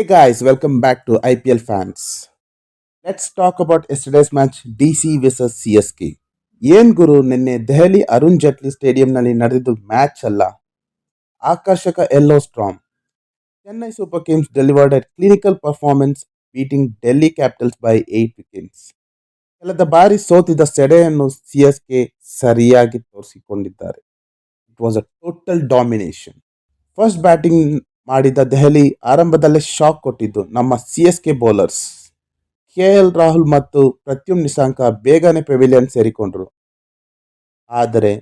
Hey guys, welcome back to IPL fans. Let's talk about yesterday's match DC vs CSK. ಏನ್ ಗುರು ನಿನ್ನೆ ದೆಹಲಿ ಅರುಣ್ ಜೇಟ್ಲಿ ಸ್ಟೇಡಿಯಂನಲ್ಲಿ ನಡೆದಿದ್ದು match ಅಲ್ಲ, ಆಕರ್ಷಕ yellow storm. Chennai super kings delivered a clinical performance beating Delhi capitals by 8 wickets. ಕಳೆದ ಬಾರಿ ಸೋತಿದ್ದ ಸೆಡೆಯನ್ನು CSK ಸರಿಯಾಗಿ ತೋರಿಸಿಕೊಂಡಿದ್ದಾರೆ. It was a total domination. First batting ಮಾಡಿದ ದೆಹಲಿ ಆರಂಭದಲ್ಲೇ ಶಾಕ್ ಕೊಟ್ಟಿದ್ದು ನಮ್ಮ ಸಿಎಸ್ಕೆ ಬೌಲರ್ಸ್. ಕೆಎಲ್ ರಾಹುಲ್ ಮತ್ತು ಪ್ರತ್ಯುಮ್ ನಿಶಾಂಕ ಬೇಗನೆ ಪೆವಿಲಿಯನ್ ಸೇರಿಕೊಂಡರು. ಆದರೆ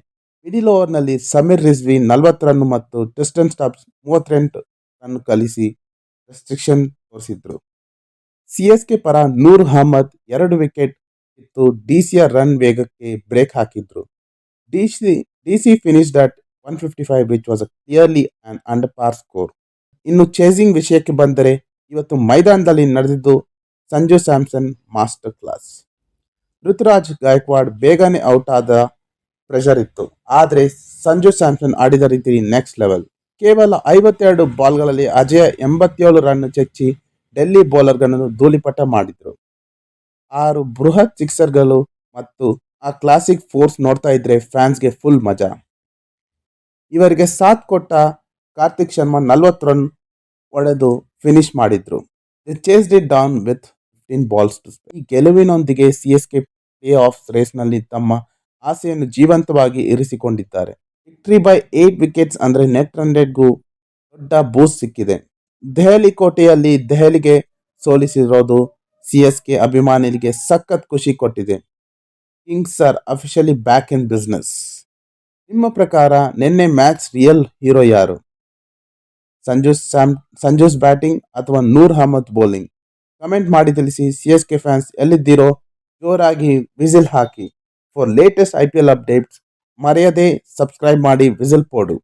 ಮಿಡಿಲ್ ಓವರ್ನಲ್ಲಿ ಸಮೀರ್ ರಿಜ್ವಿ 40 ರನ್ ಮತ್ತು ಟ್ರಿಸ್ಟನ್ ಸ್ಟಾಬ್ಸ್ 38 ರನ್ ಕಲಿಸಿ ರೆಸ್ಟ್ರಿಕ್ಷನ್ ತೋರಿಸಿದ್ರು. ಸಿಎಸ್ಕೆ ಪರ ನೂರ್ ಅಹ್ಮದ್ 2 ವಿಕೆಟ್ ಇತ್ತು ಡಿಸಿಯ ರನ್ ವೇಗಕ್ಕೆ ಬ್ರೇಕ್ ಹಾಕಿದ್ರು. DC finished at 155 which was clearly on under ಪಾರ್ ಸ್ಕೋರ್. ಇನ್ನು ಚೇಸಿಂಗ್ ವಿಷಯಕ್ಕೆ ಬಂದರೆ ಇವತ್ತು ಮೈದಾನದಲ್ಲಿ ನಡೆದಿದ್ದು ಸಂಜು ಸ್ಯಾಮ್ಸನ್ ಮಾಸ್ಟರ್ ಕ್ಲಾಸ್. ಋತುರಾಜ್ ಗಾಯಕ್ವಾಡ್ ಬೇಗನೆ ಔಟ್ ಆದ ಪ್ರೆಷರ್ ಇತ್ತು, ಆದರೆ ಸಂಜು ಸ್ಯಾಮ್ಸನ್ ಆಡಿದ ರೀತಿ ನೆಕ್ಸ್ಟ್ ಲೆವೆಲ್. ಕೇವಲ 52 ಬಾಲ್ಗಳಲ್ಲಿ ಅಜಯ 87 ರನ್ ಚೆಚ್ಚಿ ಡೆಲ್ಲಿ ಬೌಲರ್ಗಳನ್ನು ಧೂಳಿಪಟ ಮಾಡಿದ್ರು. 6 ಬೃಹತ್ ಸಿಕ್ಸರ್ಗಳು ಮತ್ತು ಆ ಕ್ಲಾಸಿಕ್ ಫೋರ್ಸ್ ನೋಡ್ತಾ ಇದ್ರೆ ಫ್ಯಾನ್ಸ್ಗೆ ಫುಲ್ ಮಜಾ. ಇವರಿಗೆ ಸಾಥ್ ಕೊಟ್ಟ ಕಾರ್ತಿಕ್ ಶರ್ಮಾ 40 ರನ್ ಹೊಡೆದು ಫಿನಿಶ್ ಮಾಡಿದ್ರು. They chased it down with 15 balls to spare. ಈ ಗೆಲುವಿನೊಂದಿಗೆ ಸಿಎಸ್ಕೆ ಪ್ಲೇ ಆಫ್ ರೇಸ್ನಲ್ಲಿ ತಮ್ಮ ಆಸೆಯನ್ನು ಜೀವಂತವಾಗಿ ಇರಿಸಿಕೊಂಡಿದ್ದಾರೆ. ವಿಕ್ಟರಿ ಬೈ 8 ವಿಕೆಟ್ಸ್ ಅಂದರೆ ನೆಟ್ ರನ್ ರೇಟ್ಗೂ ದೊಡ್ಡ ಬೂಸ್ಟ್ ಸಿಕ್ಕಿದೆ. ದೆಹಲಿ ಕೋಟೆಯಲ್ಲಿ ದೆಹಲಿಗೆ ಸೋಲಿಸಿರೋದು ಸಿಎಸ್ಕೆ ಅಭಿಮಾನಿಗಳಿಗೆ ಸಖತ್ ಖುಷಿ ಕೊಟ್ಟಿದೆ. Kings are officially back in business. ನಿಮ್ಮ ಪ್ರಕಾರ ನಿನ್ನೆ ಮ್ಯಾಚ್ ರಿಯಲ್ ಹೀರೋ ಯಾರು? ಸಂಜೂಸ್ ಬ್ಯಾಟಿಂಗ್ ಅಥವಾ ನೂರ್ ಅಹ್ಮದ್ ಬೌಲಿಂಗ್? ಕಮೆಂಟ್ ಮಾಡಿ ತಿಳಿಸಿ. ಸಿಎಸ್ಕೆ ಫ್ಯಾನ್ಸ್ ಎಲ್ಲಿದ್ದೀರೋ ಜೋರಾಗಿ whistle hockey. For latest IPL updates ಮರೆಯದೆ ಸಬ್ಸ್ಕ್ರೈಬ್ ಮಾಡಿ ವಿಸಿಲ್ ಪೋಡು.